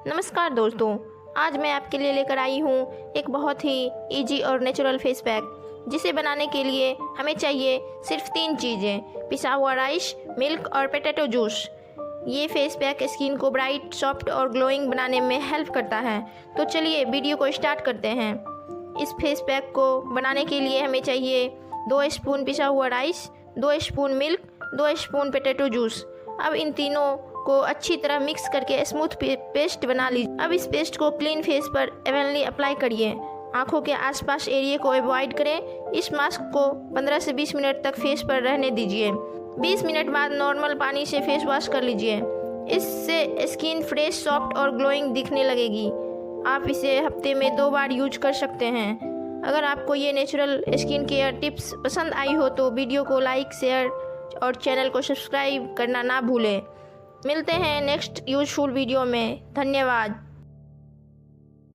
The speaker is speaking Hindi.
नमस्कार दोस्तों, आज मैं आपके लिए लेकर आई हूँ एक बहुत ही इजी और नेचुरल फेस पैक, जिसे बनाने के लिए हमें चाहिए सिर्फ 3 चीज़ें: पिसा हुआ राइस, मिल्क और पोटैटो जूस। ये फेस पैक स्किन को ब्राइट, सॉफ्ट और ग्लोइंग बनाने में हेल्प करता है। तो चलिए वीडियो को स्टार्ट करते हैं। इस फेस पैक को बनाने के लिए हमें चाहिए 2 स्पून पिसा हुआ rice, 2 spoon milk, 2 spoon potato juice. अब इन तीनों को अच्छी तरह मिक्स करके स्मूथ पेस्ट बना लीजिए। अब इस पेस्ट को क्लीन फेस पर इवनली अप्लाई करिए। आंखों के आसपास एरिया को अवॉइड करें। इस मास्क को 15 से 20 मिनट तक फेस पर रहने दीजिए। 20 मिनट बाद नॉर्मल पानी से फेस वॉश कर लीजिए। इससे स्किन फ्रेश, सॉफ्ट और ग्लोइंग दिखने लगेगी। आप इसे हफ्ते में 2 बार यूज कर सकते हैं। अगर आपको ये नेचुरल स्किन केयर टिप्स पसंद आई हो तो वीडियो को लाइक, शेयर और चैनल को सब्सक्राइब करना ना भूलें। मिलते हैं नेक्स्ट यूजफुल वीडियो में। धन्यवाद।